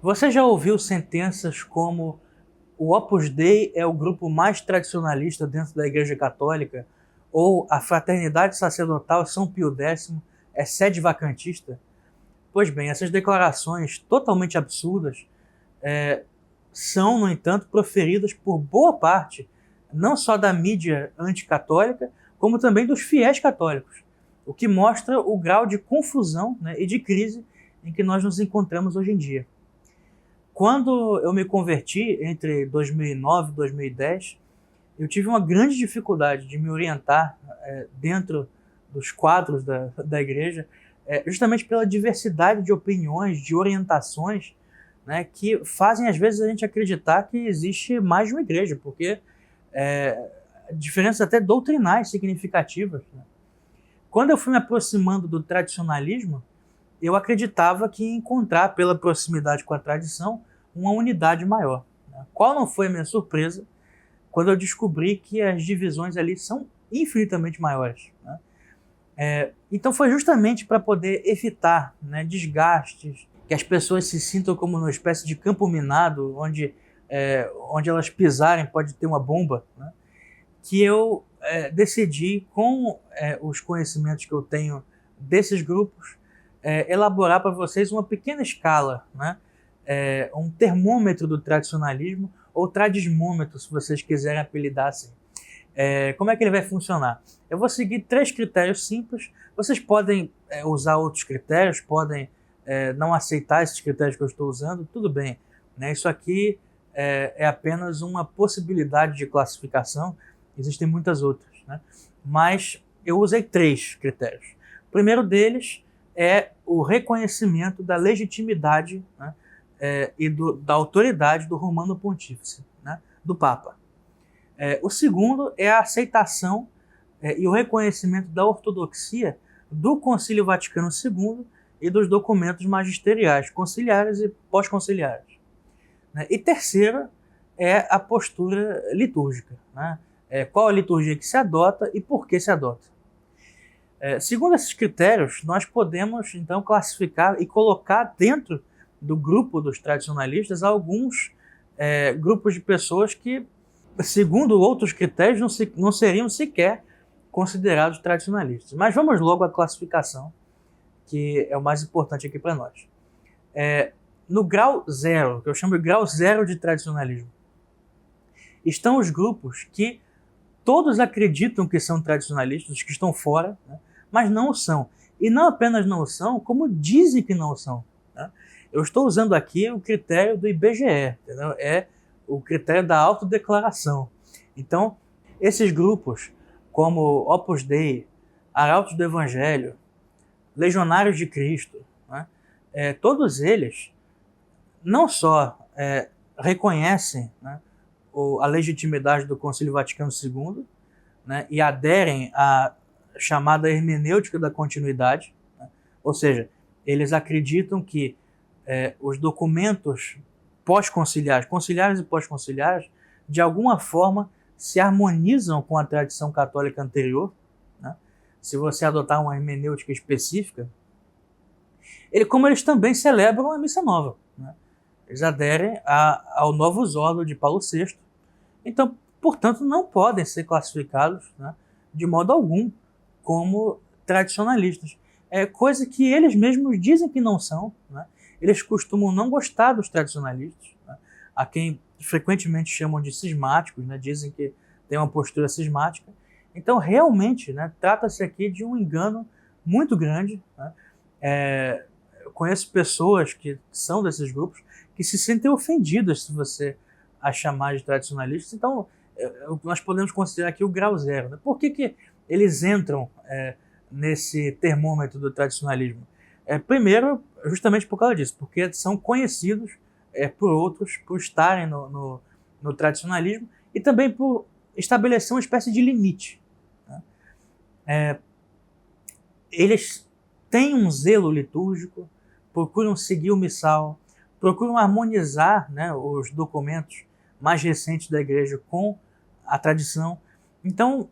Você já ouviu sentenças como o Opus Dei é o grupo mais tradicionalista dentro da Igreja Católica, ou a Fraternidade Sacerdotal São Pio X é sede vacantista? Pois bem, essas declarações totalmente absurdas são, no entanto, proferidas por boa parte, não só da mídia anticatólica, como também dos fiéis católicos, o que mostra o grau de confusão, né, e de crise em que nós nos encontramos hoje em dia. Quando eu me converti, entre 2009 e 2010, eu tive uma grande dificuldade de me orientar dentro dos quadros da igreja, justamente pela diversidade de opiniões, de orientações, né, que fazem às vezes a gente acreditar que existe mais de uma igreja, porque diferenças até doutrinais significativas, né? Quando eu fui me aproximando do tradicionalismo, eu acreditava que ia encontrar, pela proximidade com a tradição, uma unidade maior, né? Qual não foi a minha surpresa quando eu descobri que as divisões ali são infinitamente maiores, né? Então foi justamente para poder evitar, né, desgastes, que as pessoas se sintam como numa espécie de campo minado, onde elas pisarem pode ter uma bomba, né, que eu decidi, com os conhecimentos que eu tenho desses grupos, elaborar para vocês uma pequena escala, né, um termômetro do tradicionalismo, ou tradismômetro, se vocês quiserem apelidar assim. Como é que ele vai funcionar? Eu vou seguir 3 critérios simples. Vocês podem usar outros critérios, podem não aceitar esses critérios que eu estou usando, tudo bem, né? Isso aqui é apenas uma possibilidade de classificação, existem muitas outras, né? Mas eu usei 3 critérios. O primeiro deles é o reconhecimento da legitimidade, né, da autoridade do Romano Pontífice, né, do Papa. O segundo é a aceitação e o reconhecimento da ortodoxia do Concílio Vaticano II e dos documentos magisteriais, conciliares e pós-conciliares, né? E terceiro é a postura litúrgica, né? Qual a liturgia que se adota e por que se adota. Segundo esses critérios, nós podemos então classificar e colocar dentro do grupo dos tradicionalistas alguns grupos de pessoas que, segundo outros critérios, não seriam sequer considerados tradicionalistas. Mas vamos logo à classificação, que é o mais importante aqui para nós. No grau zero, que eu chamo de grau zero de tradicionalismo, estão os grupos que todos acreditam que são tradicionalistas, os que estão fora, né, mas não o são. E não apenas não o são, como dizem que não o são, né? Eu estou usando aqui o critério do IBGE, entendeu? É o critério da autodeclaração. Então, esses grupos, como Opus Dei, Arautos do Evangelho, Legionários de Cristo, né, todos eles não só reconhecem, né, a legitimidade do Concílio Vaticano II, né, e aderem à chamada hermenêutica da continuidade, né, ou seja, eles acreditam que os documentos pós-conciliares, conciliares e pós-conciliares, de alguma forma se harmonizam com a tradição católica anterior, né? Se você adotar uma hermenêutica específica, como eles também celebram a missa nova, né? Eles aderem ao Novus Ordo de Paulo VI, então, portanto, não podem ser classificados, né, de modo algum como tradicionalistas. Coisa que eles mesmos dizem que não são, né? Eles costumam não gostar dos tradicionalistas, né, a quem frequentemente chamam de cismáticos, né, dizem que tem uma postura cismática. Então, realmente, né, trata-se aqui de um engano muito grande, né? Eu conheço pessoas que são desses grupos que se sentem ofendidas se você as chamar de tradicionalistas. Então, nós podemos considerar aqui o grau zero, né? Por que eles entram nesse termômetro do tradicionalismo? Primeiro, justamente por causa disso, porque são conhecidos por outros por estarem no tradicionalismo e também por estabelecer uma espécie de limite, né? Eles têm um zelo litúrgico, procuram seguir o missal, procuram harmonizar, né, os documentos mais recentes da igreja com a tradição. Então,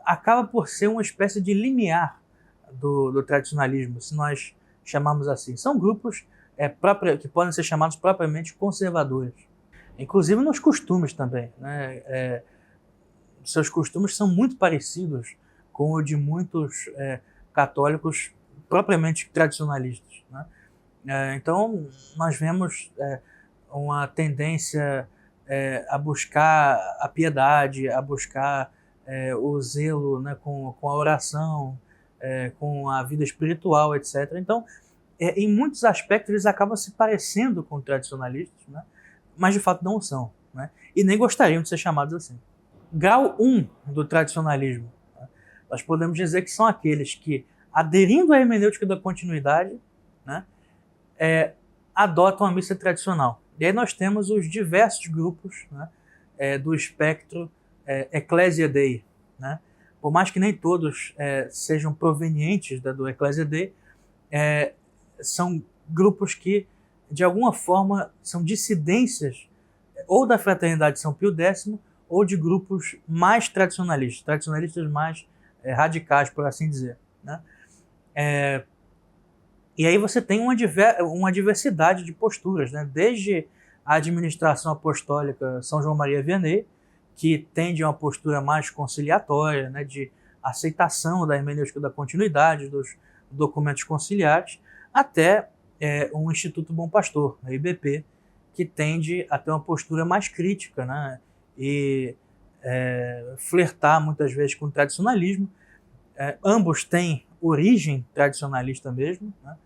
acaba por ser uma espécie de limiar do tradicionalismo, se nós chamarmos assim. São grupos que podem ser chamados propriamente conservadores. Inclusive nos costumes também, né? Seus costumes são muito parecidos com o de muitos católicos propriamente tradicionalistas, né? Então, nós vemos uma tendência a buscar a piedade, a buscar o zelo, né, com a oração, com a vida espiritual, etc. Então, em muitos aspectos, eles acabam se parecendo com tradicionalistas, né, mas de fato não o são, né, e nem gostariam de ser chamados assim. Grau 1 do tradicionalismo, né, nós podemos dizer que são aqueles que, aderindo à hermenêutica da continuidade, né, adotam a missa tradicional. E aí nós temos os diversos grupos, né, do espectro Ecclesia Dei, né? Por mais que nem todos sejam provenientes do Ecclesia Dei, são grupos que, de alguma forma, são dissidências ou da Fraternidade de São Pio X ou de grupos mais tradicionalistas mais radicais, por assim dizer, né? E aí você tem uma diversidade de posturas, né? Desde a administração apostólica São João Maria Vianney, que tende a uma postura mais conciliatória, né? De aceitação da hermenêutica da continuidade, dos documentos conciliares, até um Instituto Bom Pastor, a IBP, que tende a ter uma postura mais crítica, né? E flertar muitas vezes com o tradicionalismo. Ambos têm origem tradicionalista mesmo, né?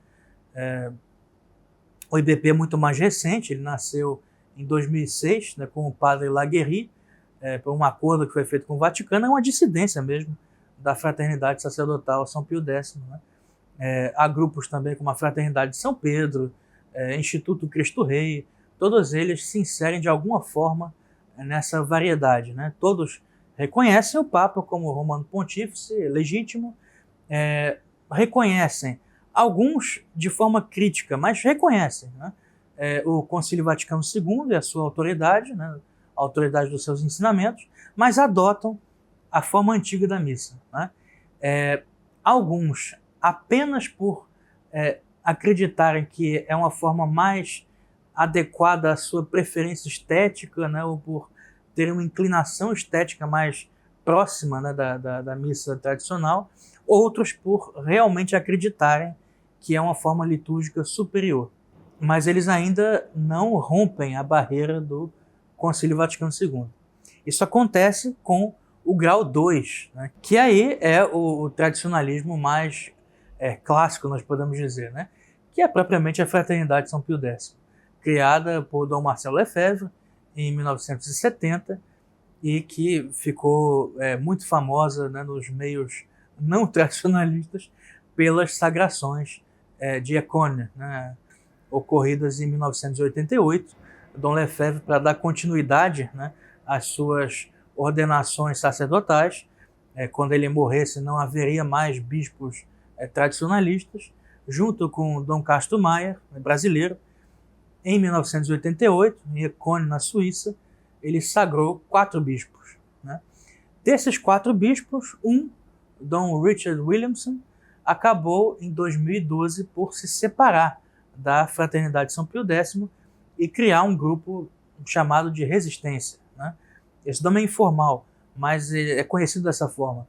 O IBP é muito mais recente, ele nasceu em 2006, né, com o padre Laguerre, por um acordo que foi feito com o Vaticano, é uma dissidência mesmo da Fraternidade Sacerdotal São Pio X. Né? Há grupos também como a Fraternidade de São Pedro, Instituto Cristo Rei, todos eles se inserem de alguma forma nessa variedade, né? Todos reconhecem o Papa como Romano Pontífice legítimo, reconhecem, alguns de forma crítica, mas reconhecem, né, o Concílio Vaticano II e a sua autoridade, né, a autoridade dos seus ensinamentos, mas adotam a forma antiga da missa. Né? Alguns, apenas por acreditarem que é uma forma mais adequada à sua preferência estética, né, ou por ter uma inclinação estética mais próxima, né, da missa tradicional, outros por realmente acreditarem que é uma forma litúrgica superior. Mas eles ainda não rompem a barreira do Concílio Vaticano II. Isso acontece com o grau 2, né, que aí é o tradicionalismo mais clássico, nós podemos dizer, né, que é propriamente a Fraternidade de São Pio X, criada por Dom Marcelo Lefebvre em 1970 e que ficou muito famosa, né, nos meios não tradicionalistas pelas sagrações de Ecônia, né, ocorridas em 1988. Dom Lefebvre, para dar continuidade, né, às suas ordenações sacerdotais, quando ele morresse não haveria mais bispos tradicionalistas, junto com Dom Castro Maier, brasileiro. Em 1988, em Ecônia, na Suíça, ele sagrou 4 bispos. Né? Desses 4 bispos, Dom Richard Williamson, acabou em 2012 por se separar da Fraternidade de São Pio X e criar um grupo chamado de Resistência. Né? Esse nome é informal, mas é conhecido dessa forma.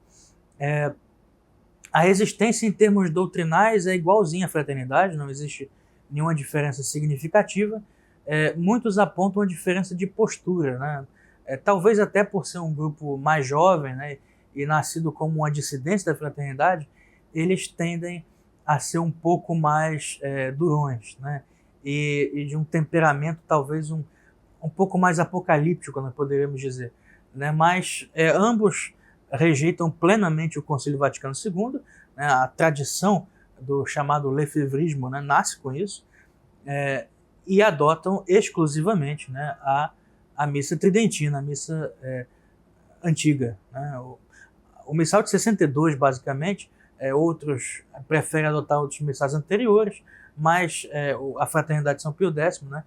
A resistência em termos doutrinais é igualzinha à fraternidade, não existe nenhuma diferença significativa. Muitos apontam a diferença de postura, né? Talvez até por ser um grupo mais jovem, né, e nascido como uma dissidência da fraternidade, eles tendem a ser um pouco mais durões, né? E de um temperamento talvez um pouco mais apocalíptico, nós poderíamos dizer. Né? Mas ambos rejeitam plenamente o Concílio Vaticano II, né? A tradição do chamado lefebvrismo, né, nasce com isso, e adotam exclusivamente, né, a missa tridentina, a missa antiga. Né? O missal de 62, basicamente, outros preferem adotar outros missais anteriores, mas a Fraternidade de São Pio X, né,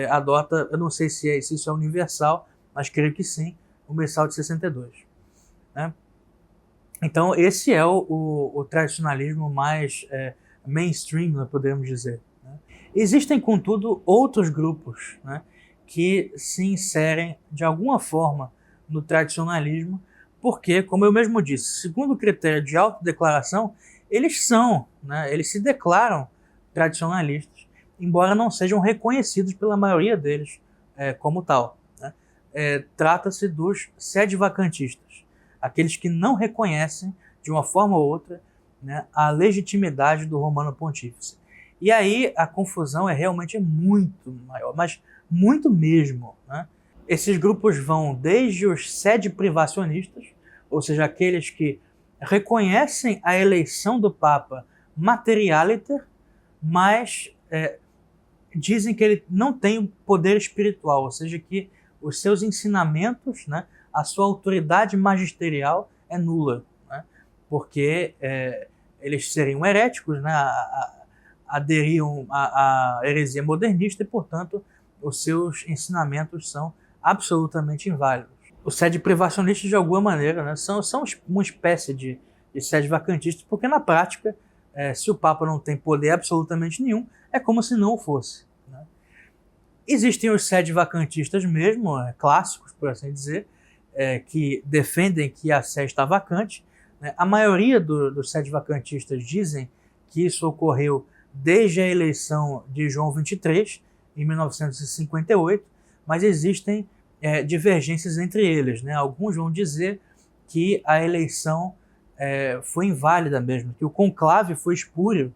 adota, eu não sei se isso é universal, mas creio que sim, o missal de 62. Né? Então, esse é o tradicionalismo mais mainstream, nós podemos dizer. Né? Existem, contudo, outros grupos, né, que se inserem de alguma forma no tradicionalismo, porque, como eu mesmo disse, segundo o critério de autodeclaração, eles são, né, eles se declaram tradicionalistas, embora não sejam reconhecidos pela maioria deles como tal. Né? Trata-se dos sede-vacantistas, aqueles que não reconhecem, de uma forma ou outra, né, a legitimidade do Romano Pontífice. E aí a confusão é realmente muito maior, mas muito mesmo. Né? Esses grupos vão desde os sede-privacionistas, ou seja, aqueles que reconhecem a eleição do Papa materialiter, mas dizem que ele não tem poder espiritual, ou seja, que os seus ensinamentos, né, a sua autoridade magisterial é nula, né, porque eles seriam heréticos, né, aderiam à heresia modernista e, portanto, os seus ensinamentos são absolutamente inválidos. Os sede-privacionistas, de alguma maneira, né, são uma espécie de sede-vacantistas, porque, na prática, se o Papa não tem poder absolutamente nenhum, é como se não o fosse. Né? Existem os sede-vacantistas mesmo, clássicos, por assim dizer, que defendem que a sé está vacante. Né? A maioria dos sede-vacantistas dizem que isso ocorreu desde a eleição de João XXIII, em 1958, mas existem divergências entre eles. Né? Alguns vão dizer que a eleição foi inválida mesmo, que o conclave foi espúrio,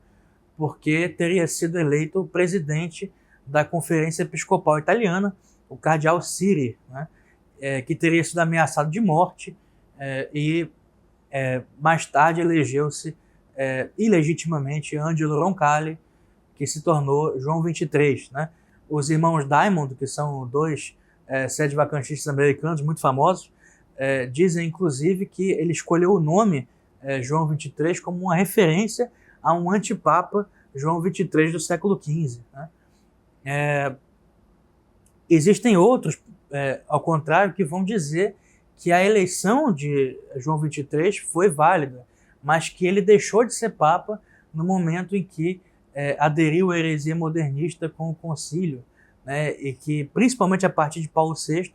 porque teria sido eleito o presidente da Conferência Episcopal Italiana, o cardeal Siri, né? Que teria sido ameaçado de morte e mais tarde elegeu-se ilegitimamente Angelo Roncalli, que se tornou João XXIII. Né? Os irmãos Diamond, que são dois sede-vacantistas americanos muito famosos, dizem inclusive que ele escolheu o nome João XXIII como uma referência a um antipapa João XXIII do século XV. Né? Existem outros, ao contrário, que vão dizer que a eleição de João XXIII foi válida, mas que ele deixou de ser papa no momento em que aderiu à heresia modernista com o concílio, né? E que, principalmente a partir de Paulo VI,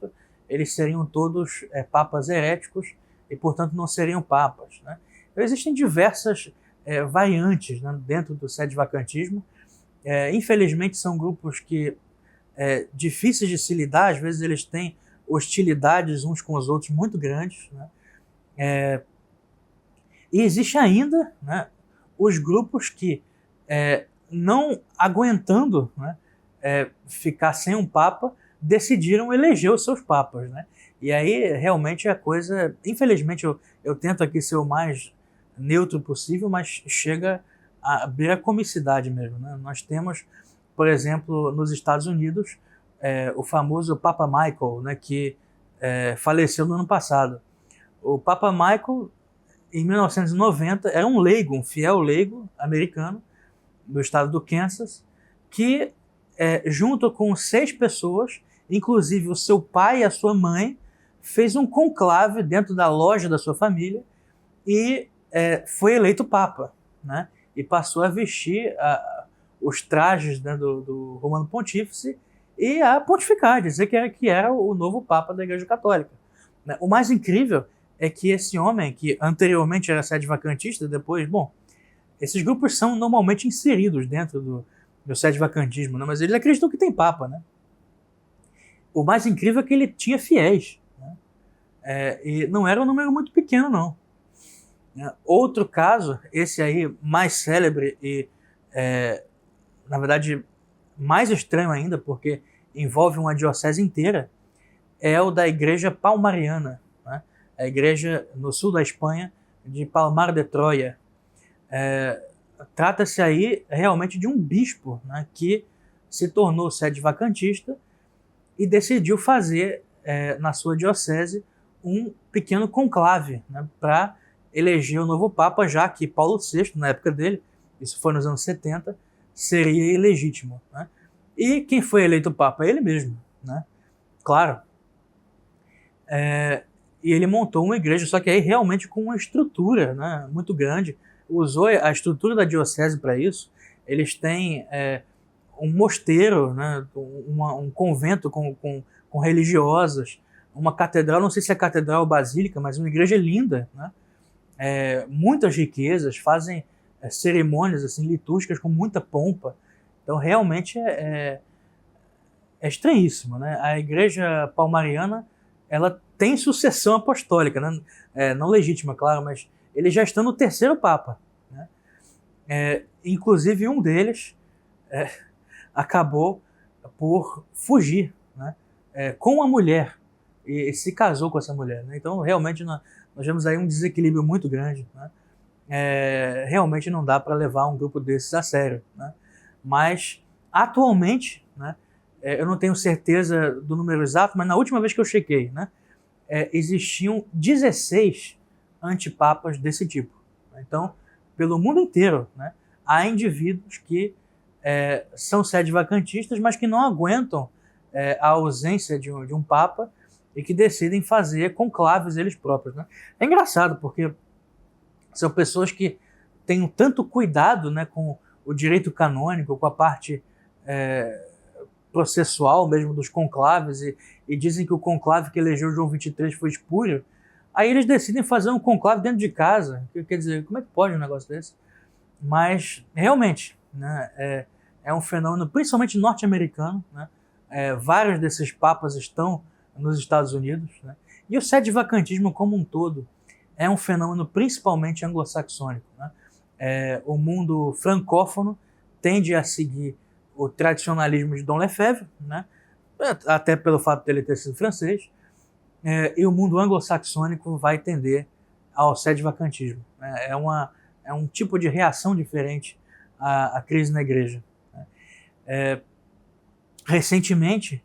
eles seriam todos papas heréticos e, portanto, não seriam papas. Né? Então, existem diversas variantes, né, dentro do sede-vacantismo. Infelizmente, são grupos que difíceis de se lidar, às vezes eles têm hostilidades uns com os outros muito grandes. Né? E existe ainda, né, os grupos que, não aguentando, né, ficar sem um papa, decidiram eleger os seus papas. Né? E aí, realmente, a coisa... Infelizmente, eu tento aqui ser o mais neutro possível, mas chega a abrir a comicidade mesmo. Né? Nós temos, por exemplo, nos Estados Unidos, o famoso Papa Michael, né, que faleceu no ano passado. O Papa Michael, em 1990, era um leigo, um fiel leigo americano, do estado do Kansas, que, junto com 6 pessoas, inclusive o seu pai e a sua mãe, fez um conclave dentro da loja da sua família e foi eleito papa. Né? E passou a vestir os trajes, né, do Romano Pontífice e a pontificar, dizer que era o novo papa da Igreja Católica. Né? O mais incrível é que esse homem, que anteriormente era sede-vacantista, depois, bom, esses grupos são normalmente inseridos dentro do sede-vacantismo, né? Mas eles acreditam que tem papa. Né? O mais incrível é que ele tinha fiéis. Né? E não era um número muito pequeno, não. Outro caso, esse aí mais célebre e, na verdade, mais estranho ainda, porque envolve uma diocese inteira, é o da Igreja Palmariana, né? A igreja no sul da Espanha, de Palmar de Troia. Trata-se aí realmente de um bispo, né, que se tornou sede-vacantista e decidiu fazer, na sua diocese, um pequeno conclave, né, para eleger o novo Papa, já que Paulo VI, na época dele, isso foi nos anos 70, seria ilegítimo. Né? E quem foi eleito Papa? Ele mesmo. Né? Claro. E ele montou uma igreja, só que aí realmente com uma estrutura, né, muito grande. Usou a estrutura da diocese para isso. Eles têm um mosteiro, né, um convento com religiosas, uma catedral, não sei se é catedral ou basílica, mas uma igreja linda, né? Muitas riquezas, fazem cerimônias assim, litúrgicas com muita pompa. Então, realmente é estranhíssimo, né? A igreja palmariana, ela tem sucessão apostólica, né? Não legítima, claro, mas eles já estão no terceiro papa, né? Inclusive, um deles acabou por fugir, né? Com uma mulher, e se casou com essa mulher, né? Então, realmente, nós vemos aí um desequilíbrio muito grande, né? Realmente não dá para levar um grupo desses a sério, né? Mas, atualmente, né, eu não tenho certeza do número exato, mas na última vez que eu chequei, né, existiam 16 antipapas desse tipo. Então, pelo mundo inteiro, né, há indivíduos que são sede-vacantistas, mas que não aguentam a ausência de um papa e que decidem fazer conclaves eles próprios, né? É engraçado, porque são pessoas que têm tanto cuidado, né, com o direito canônico, com a parte processual mesmo dos conclaves, e dizem que o conclave que elegeu João XXIII foi espúrio. Aí eles decidem fazer um conclave dentro de casa. Quer dizer, como é que pode um negócio desse? Mas, realmente, né, é um fenômeno principalmente norte-americano, né? Vários desses papas estão nos Estados Unidos, né? E o sede-vacantismo como um todo é um fenômeno principalmente anglo-saxônico, né? O mundo francófono tende a seguir o tradicionalismo de Dom Lefebvre, né? Até pelo fato dele ter sido francês, e o mundo anglo-saxônico vai tender ao sede-vacantismo. É um tipo de reação diferente à crise na igreja. Recentemente,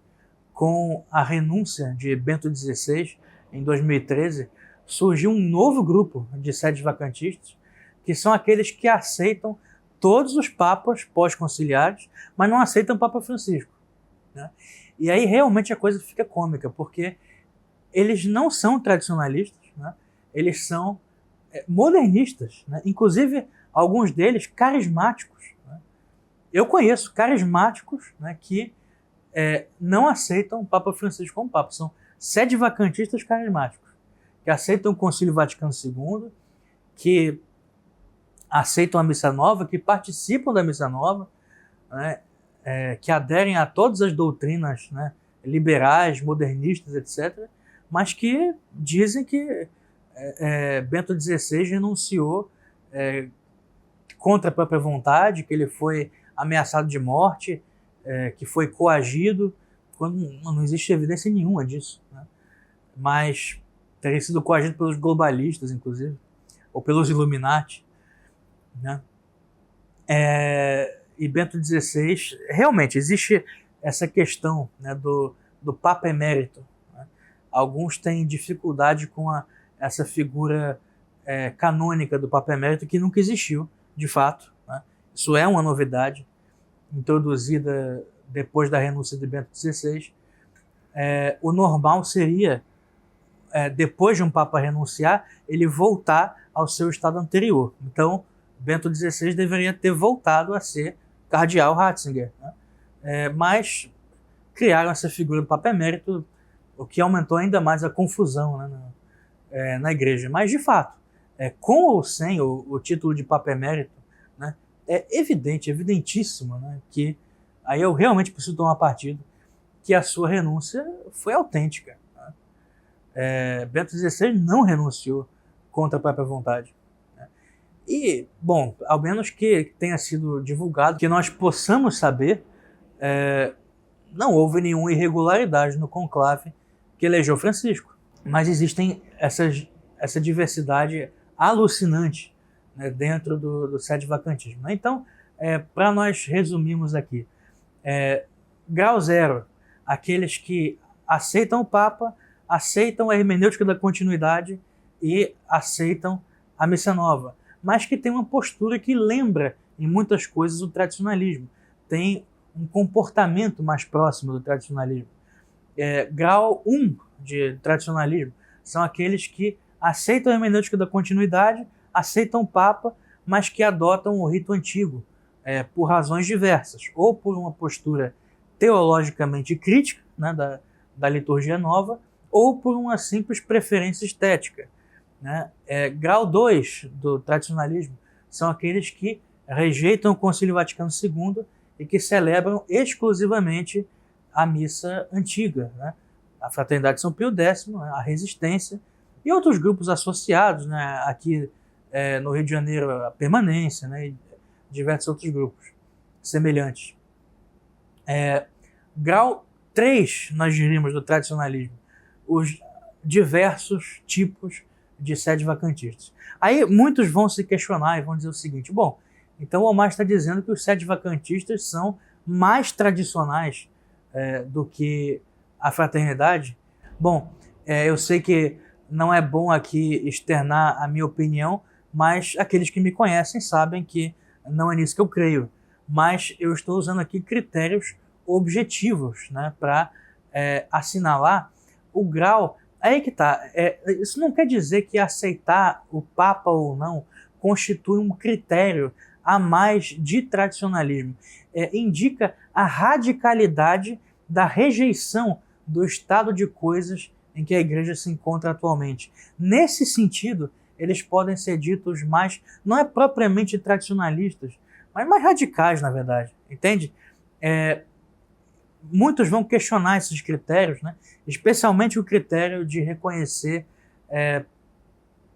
com a renúncia de Bento XVI, em 2013, surgiu um novo grupo de sede-vacantistas, que são aqueles que aceitam todos os papas pós-conciliares, mas não aceitam o Papa Francisco, né? E aí realmente a coisa fica cômica, porque eles não são tradicionalistas, né? Eles são modernistas, né? Inclusive alguns deles carismáticos, né? Eu conheço carismáticos, né, que não aceitam o Papa Francisco como Papa, são sede-vacantistas carismáticos, que aceitam o Concílio Vaticano II, que aceitam a Missa Nova, que participam da Missa Nova, né, que aderem a todas as doutrinas, né, liberais, modernistas, etc., mas que dizem que Bento XVI renunciou contra a própria vontade, que ele foi ameaçado de morte, que foi coagido, quando não existe evidência nenhuma disso, né? Mas teria sido coagido pelos globalistas, inclusive, ou pelos Illuminati, né? E Bento XVI, realmente, existe essa questão, né, do Papa Emérito, né? Alguns têm dificuldade com essa figura canônica do Papa Emérito, que nunca existiu, de fato, né? Isso é uma novidade, introduzida depois da renúncia de Bento XVI. O normal seria, depois de um Papa renunciar, ele voltar ao seu estado anterior. Então, Bento XVI deveria ter voltado a ser cardeal Ratzinger, né? Mas criaram essa figura do Papa Emérito, o que aumentou ainda mais a confusão, né, na igreja. Mas, de fato, com ou sem o título de Papa Emérito, né, é evidentíssimo, né, que aí eu realmente preciso tomar partido, que a sua renúncia foi autêntica, né? Bento XVI não renunciou contra a própria vontade, né? E, bom, ao menos que tenha sido divulgado, que nós possamos saber, não houve nenhuma irregularidade no conclave que elegeu Francisco. Mas existem essa diversidade alucinante, né, dentro do sede-vacantismo, né? Então, para nós resumirmos aqui, grau zero, aqueles que aceitam o Papa, aceitam a hermenêutica da continuidade e aceitam a Missa Nova, mas que tem uma postura que lembra em muitas coisas o tradicionalismo, tem um comportamento mais próximo do tradicionalismo. Grau 1 de tradicionalismo são aqueles que aceitam a hermenêutica da continuidade, aceitam o Papa, mas que adotam o rito antigo, por razões diversas, ou por uma postura teologicamente crítica, né, da liturgia nova, ou por uma simples preferência estética, né? Grau 2 do tradicionalismo são aqueles que rejeitam o Concílio Vaticano II e que celebram exclusivamente a missa antiga, né? A Fraternidade de São Pio X, né? A Resistência e outros grupos associados, né? Aqui no Rio de Janeiro, a Permanência, né? E diversos outros grupos semelhantes. Grau 3, nós diríamos, do tradicionalismo, os diversos tipos de sedes vacantistas. Aí muitos vão se questionar e vão dizer o seguinte: bom, então o Omar está dizendo que os sedes vacantistas são mais tradicionais do que a fraternidade? Bom, eu sei que não é bom aqui externar a minha opinião, mas aqueles que me conhecem sabem que não é nisso que eu creio. Mas eu estou usando aqui critérios objetivos, né, para assinalar o grau. Aí que tá. Isso não quer dizer que aceitar o Papa ou não constitui um critério a mais de tradicionalismo. Indica a radicalidade da rejeição do estado de coisas em que a Igreja se encontra atualmente. Nesse sentido, eles podem ser ditos mais, não é propriamente tradicionalistas, mas mais radicais, na verdade. Entende? Muitos vão questionar esses critérios, né? Especialmente o critério de reconhecer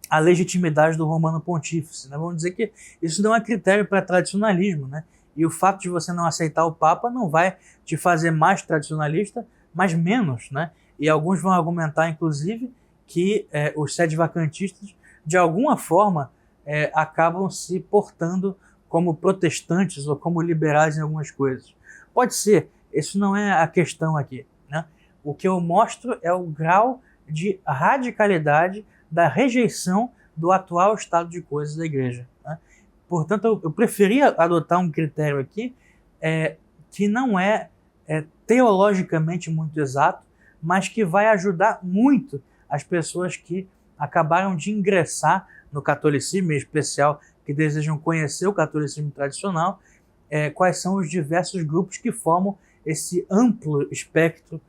a legitimidade do Romano Pontífice, né? Vamos dizer que isso não é critério para tradicionalismo, né? E o fato de você não aceitar o Papa não vai te fazer mais tradicionalista, mas menos, né? E alguns vão argumentar, inclusive, que os sedes vacantistas, de alguma forma, acabam se portando como protestantes ou como liberais em algumas coisas. Pode ser. Isso não é a questão aqui, né? O que eu mostro é o grau de radicalidade da rejeição do atual estado de coisas da Igreja, né? Portanto, eu preferia adotar um critério aqui que não é teologicamente muito exato, mas que vai ajudar muito as pessoas que acabaram de ingressar no catolicismo, em especial que desejam conhecer o catolicismo tradicional, quais são os diversos grupos que formam esse amplo espectro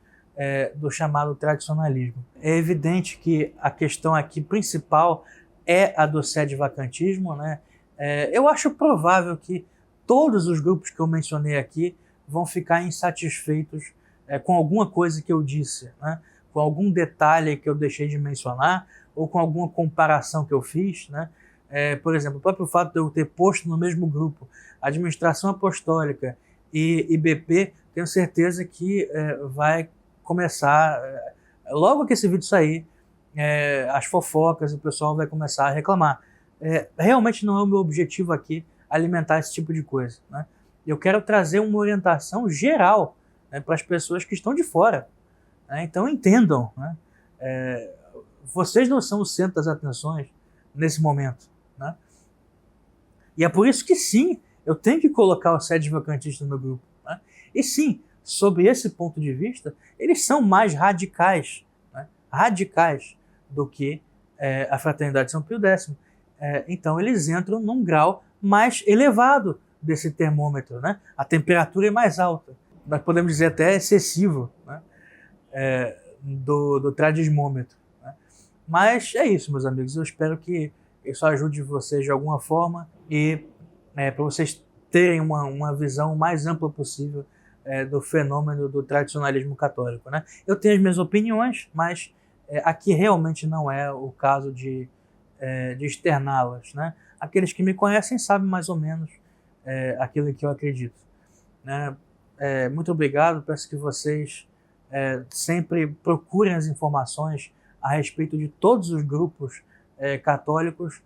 do chamado tradicionalismo. É evidente que a questão aqui principal é a do sede-vacantismo, né? Eu acho provável que todos os grupos que eu mencionei aqui vão ficar insatisfeitos com alguma coisa que eu disse, né? Com algum detalhe que eu deixei de mencionar ou com alguma comparação que eu fiz, né? Por exemplo, o próprio fato de eu ter posto no mesmo grupo Administração Apostólica e IBP, tenho certeza que vai começar, logo que esse vídeo sair, as fofocas, o pessoal vai começar a reclamar. Realmente não é o meu objetivo aqui alimentar esse tipo de coisa, né? Eu quero trazer uma orientação geral, né, para as pessoas que estão de fora, né? Então entendam, né? Vocês não são o centro das atenções nesse momento, né? E é por isso que sim, eu tenho que colocar os sedes vacantistas no grupo, né? E sim, sob esse ponto de vista, eles são mais radicais, né? Radicais do que a Fraternidade de São Pio X. Então eles entram num grau mais elevado desse termômetro, né? A temperatura é mais alta. Nós podemos dizer até excessivo, né? Do tradismômetro, né? Mas é isso, meus amigos. Eu espero que isso ajude vocês de alguma forma e para vocês terem uma visão mais ampla possível do fenômeno do tradicionalismo católico, né? Eu tenho as minhas opiniões, mas aqui realmente não é o caso de externá-las, né? Aqueles que me conhecem sabem mais ou menos aquilo que eu acredito, né? Muito obrigado, peço que vocês sempre procurem as informações a respeito de todos os grupos católicos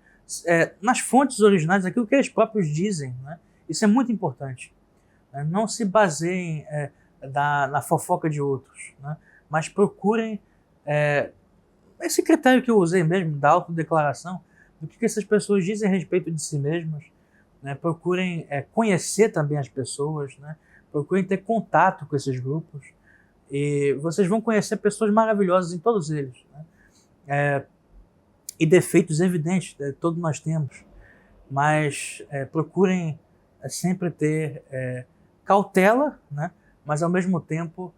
nas fontes originais, aquilo que eles próprios dizem, né? Isso é muito importante. Não se baseiem na fofoca de outros, né? Mas procurem esse critério que eu usei mesmo, da autodeclaração, do que essas pessoas dizem a respeito de si mesmas, né? Procurem conhecer também as pessoas, né? Procurem ter contato com esses grupos e vocês vão conhecer pessoas maravilhosas em todos eles, né? E defeitos evidentes, todos nós temos, mas procurem sempre ter cautela, né? Mas ao mesmo tempo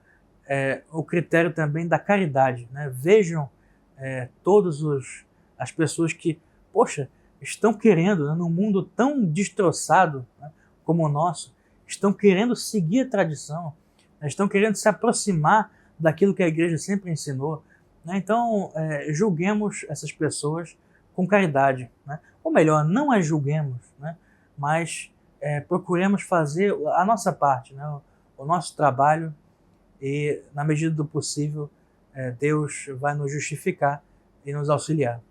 o critério também da caridade, né? Vejam todas as pessoas que, poxa, estão querendo, né, num mundo tão destroçado, né, como o nosso, estão querendo seguir a tradição, né, estão querendo se aproximar daquilo que a igreja sempre ensinou. Né? Então, julguemos essas pessoas com caridade. Né? Ou melhor, não as julguemos, né? Mas procuremos fazer a nossa parte, né? O nosso trabalho, e, na medida do possível, Deus vai nos justificar e nos auxiliar.